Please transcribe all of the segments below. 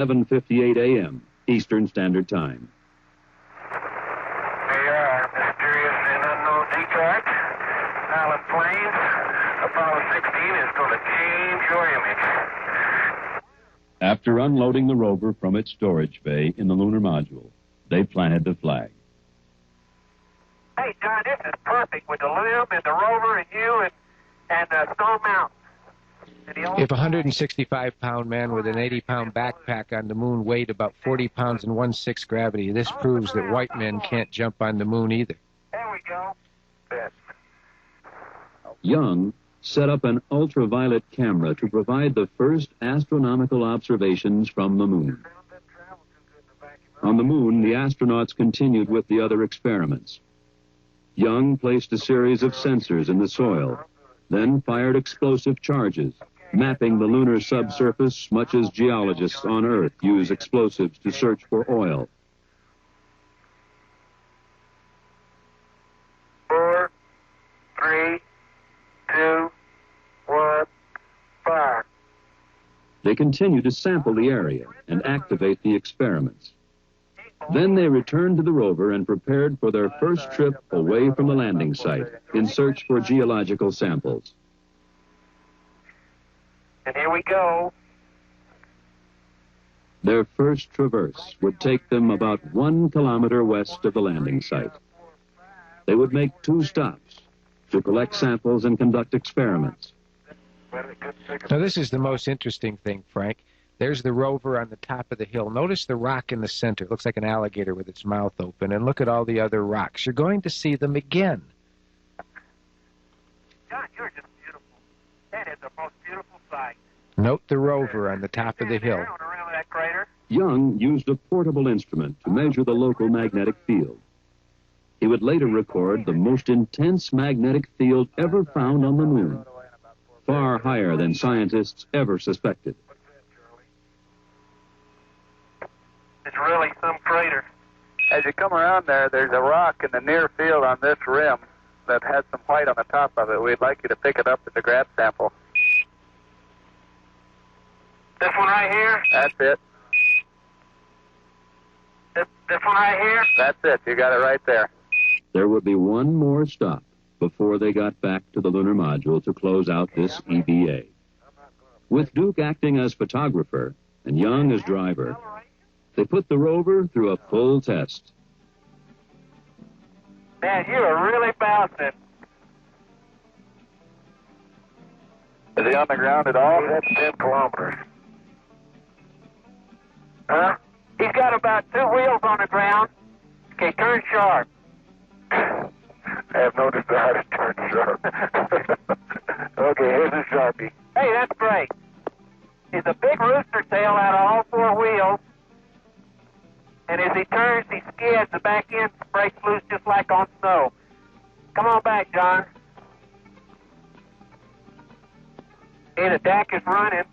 11:58 a.m. Eastern Standard Time. They are mysterious and unknown decoys. Island planes. Apollo 16 is going to change your image. After unloading the rover from its storage bay in the lunar module, they planted the flag. Hey, John, this is perfect with the LIM and the rover and you and Stone Mountain. If a 165-pound man with an 80-pound backpack on the moon weighed about 40 pounds and 1/6 gravity, this proves that white men can't jump on the moon either. There we go. Good. Young set up an ultraviolet camera to provide the first astronomical observations from the moon. On the moon, the astronauts continued with the other experiments. Young placed a series of sensors in the soil, then fired explosive charges, mapping the lunar subsurface much as geologists on Earth use explosives to search for oil. 4, 3, 2, 1, fire. They continue to sample the area and activate the experiments. Then they returned to the rover and prepared for their first trip away from the landing site in search for geological samples. And here we go. Their first traverse would take them about 1 kilometer west of the landing site. They would make 2 stops to collect samples and conduct experiments. Now, this is the most interesting thing, Frank. There's the rover on the top of the hill. Notice the rock in the center. It looks like an alligator with its mouth open. And look at all the other rocks. You're going to see them again. John, you're just beautiful. That is the most beautiful sight. Note the rover on the top of the hill. Around that crater. Young used a portable instrument to measure the local magnetic field. He would later record the most intense magnetic field ever found on the moon, far higher than scientists ever suspected. It's really some crater. As you come around there, there's a rock in the near field on this rim that has some white on the top of it. We'd like you to pick it up as a grab sample. This one right here? That's it. This one right here? That's it. You got it right there. There would be one more stop before they got back to the lunar module to close out this EVA. With Duke acting as photographer and Young as driver, they put the rover through a full test. Man, you are really bouncing. Is he on the ground at all? That's 10 kilometers. Huh? He's got about 2 wheels on the ground. Okay, turn sharp. I have no desire to turn sharp. Okay, here's a Sharpie. Hey, that's great. He's a big rooster tail out of all 4 wheels. And as he turns, he skids. The back end breaks loose just like on snow. Come on back, John. Hey, the deck is running.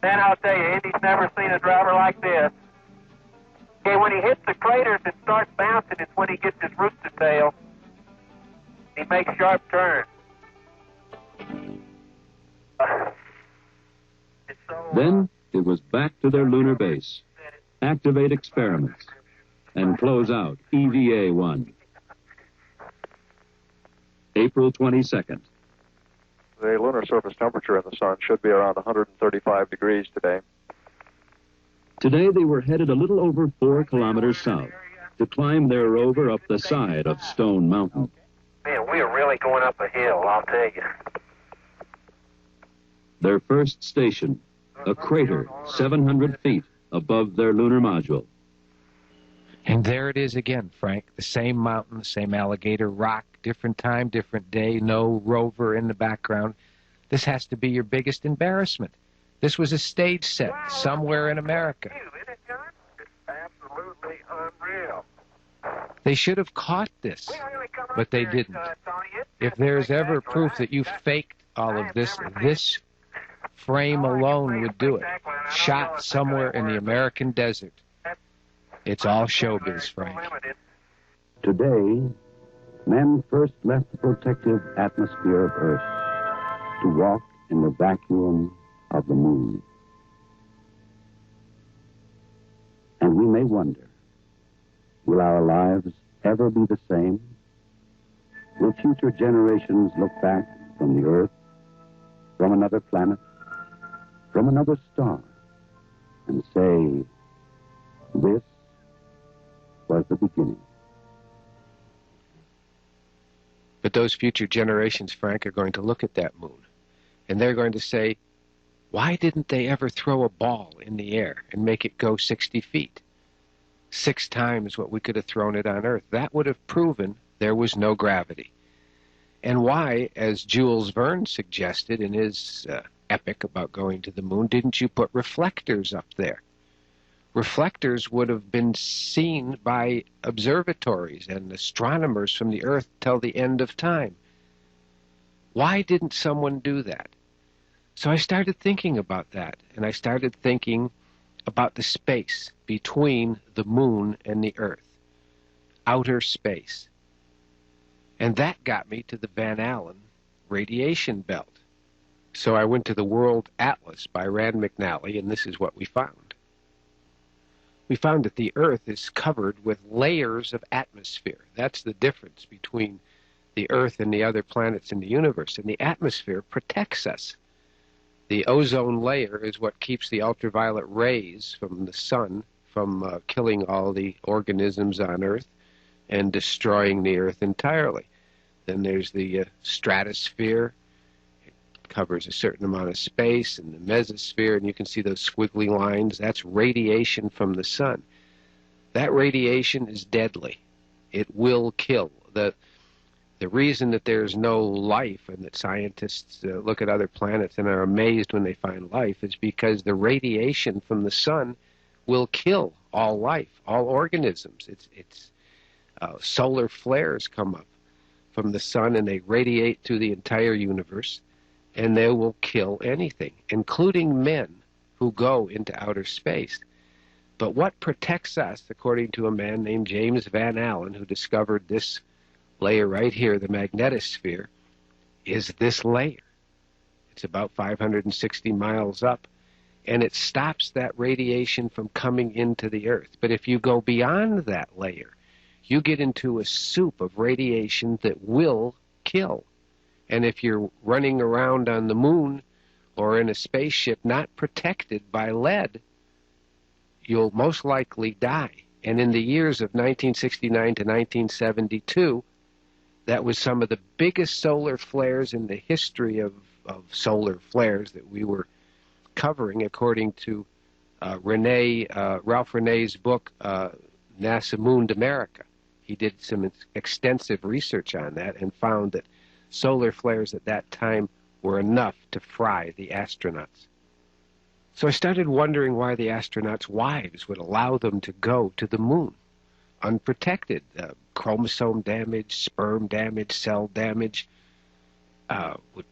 Man, I'll tell you, Indy's never seen a driver like this. Okay, when he hits the craters and starts bouncing, it's when he gets his rooster tail. He makes sharp turns. Then it was back to their lunar base, activate experiments, and close out EVA-1. April 22nd. The lunar surface temperature in the sun should be around 135 degrees today. Today they were headed a little over 4 kilometers south to climb their rover up the side of Stone Mountain. Man, we are really going up a hill, I'll tell you. Their first station, a crater 700 feet above their lunar module. And there it is again, Frank. The same mountain, the same alligator rock, different time, different day, no rover in the background. This has to be your biggest embarrassment. This was a stage set somewhere in America. It's absolutely unreal. They should have caught this, but they didn't. If there's ever proof that you faked all of this, this frame alone would do it. Shot somewhere in the American desert. It's all showbiz, Frank. Today, men first left the protective atmosphere of Earth to walk in the vacuum of the moon. And we may wonder, will our lives ever be the same? Will future generations look back from the Earth, from another planet, from another star, and say, this was the beginning? But those future generations, Frank, are going to look at that moon, and they're going to say, why didn't they ever throw a ball in the air and make it go 60 feet? 6 times what we could have thrown it on Earth. That would have proven there was no gravity. And why, as Jules Verne suggested in his epic about going to the moon, didn't you put reflectors up there? Reflectors would have been seen by observatories and astronomers from the Earth till the end of time. Why didn't someone do that? So I started thinking about that, and I started thinking about the space between the moon and the Earth, outer space. And that got me to the Van Allen radiation belt. So I went to the World Atlas by Rand McNally, and this is what we found. We found that the Earth is covered with layers of atmosphere. That's the difference between the Earth and the other planets in the universe. And the atmosphere protects us. The ozone layer is what keeps the ultraviolet rays from the sun from killing all the organisms on Earth and destroying the Earth entirely. Then there's the stratosphere. It covers a certain amount of space, and the mesosphere, and you can see those squiggly lines. That's radiation from the sun. That radiation is deadly. It will kill. The reason that there's no life and that scientists look at other planets and are amazed when they find life is because the radiation from the sun will kill all life, all organisms. Solar flares come up from the sun and they radiate through the entire universe, and they will kill anything, including men who go into outer space. But what protects us, according to a man named James Van Allen, who discovered this layer right here, the magnetosphere, is this layer. It's about 560 miles up, and it stops that radiation from coming into the Earth. But if you go beyond that layer, you get into a soup of radiation that will kill. And if you're running around on the moon or in a spaceship not protected by lead, you'll most likely die. And in the years of 1969 to 1972, that was some of the biggest solar flares in the history of solar flares that we were covering, according to Ralph Renee's book, NASA Mooned America. He did some extensive research on that and found that solar flares at that time were enough to fry the astronauts. So I started wondering why the astronauts' wives would allow them to go to the moon unprotected. Chromosome damage, sperm damage, cell damage would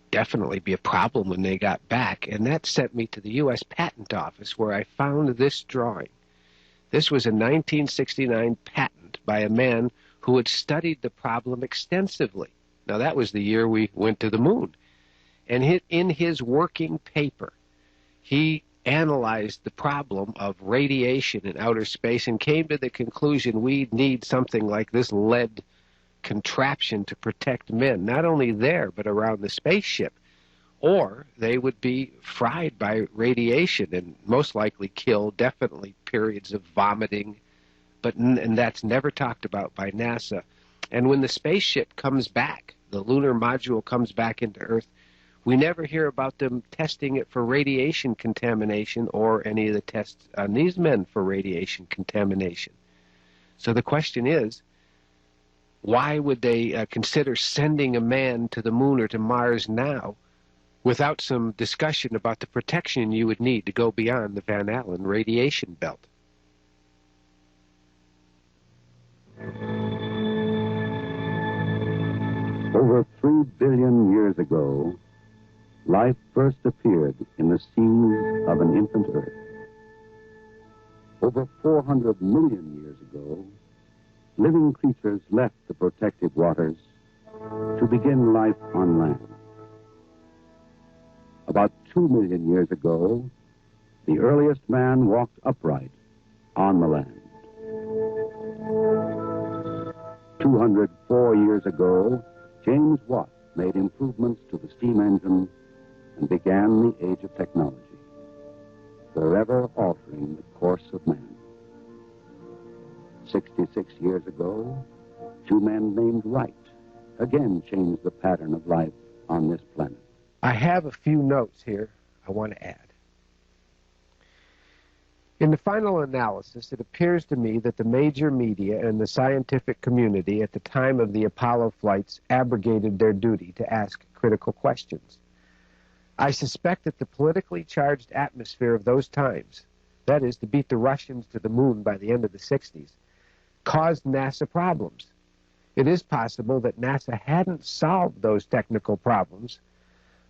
definitely be a problem when they got back. And that sent me to the U.S. Patent Office, where I found this drawing. This was a 1969 patent by a man who had studied the problem extensively. Now, that was the year we went to the moon. And in his working paper, he analyzed the problem of radiation in outer space and came to the conclusion we need something like this lead contraption to protect men, not only there, but around the spaceship, or they would be fried by radiation and most likely killed, definitely periods of vomiting, and that's never talked about by NASA. And when the spaceship comes back, the lunar module comes back into Earth, we never hear about them testing it for radiation contamination or any of the tests on these men for radiation contamination. So the question is, why would they consider sending a man to the moon or to Mars now without some discussion about the protection you would need to go beyond the Van Allen radiation belt? Over 3 billion years ago, life first appeared in the seas of an infant Earth. Over 400 million years ago, living creatures left the protected waters to begin life on land. About 2 million years ago, the earliest man walked upright on the land. 204 years ago, James Watt made improvements to the steam engine and began the age of technology, forever altering the course of man. 66 years ago, two men named Wright again changed the pattern of life on this planet. I have a few notes here I want to add. In the final analysis, it appears to me that the major media and the scientific community at the time of the Apollo flights abrogated their duty to ask critical questions. I suspect that the politically charged atmosphere of those times, that is, to beat the Russians to the moon by the end of the 60s, caused NASA problems. It is possible that NASA hadn't solved those technical problems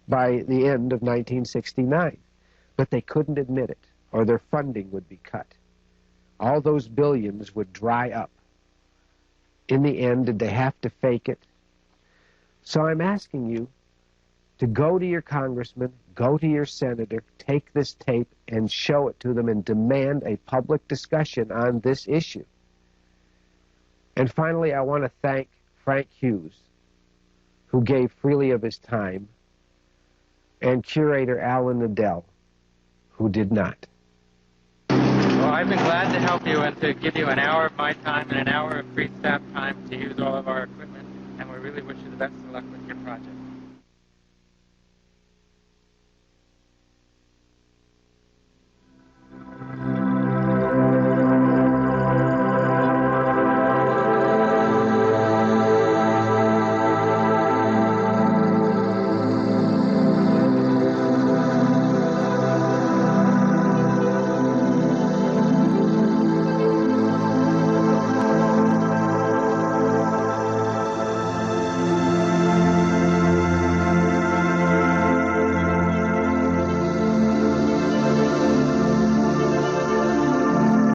by the end of 1969, but they couldn't admit it, or their funding would be cut. All those billions would dry up. In the end, did they have to fake it? So I'm asking you to go to your congressman, go to your senator, take this tape and show it to them and demand a public discussion on this issue. And finally, I want to thank Frank Hughes, who gave freely of his time, and curator Alan Nadell, who did not. Well, I've been glad to help you and to give you an hour of my time and an hour of free staff time to use all of our equipment, and we really wish you the best of luck with your project.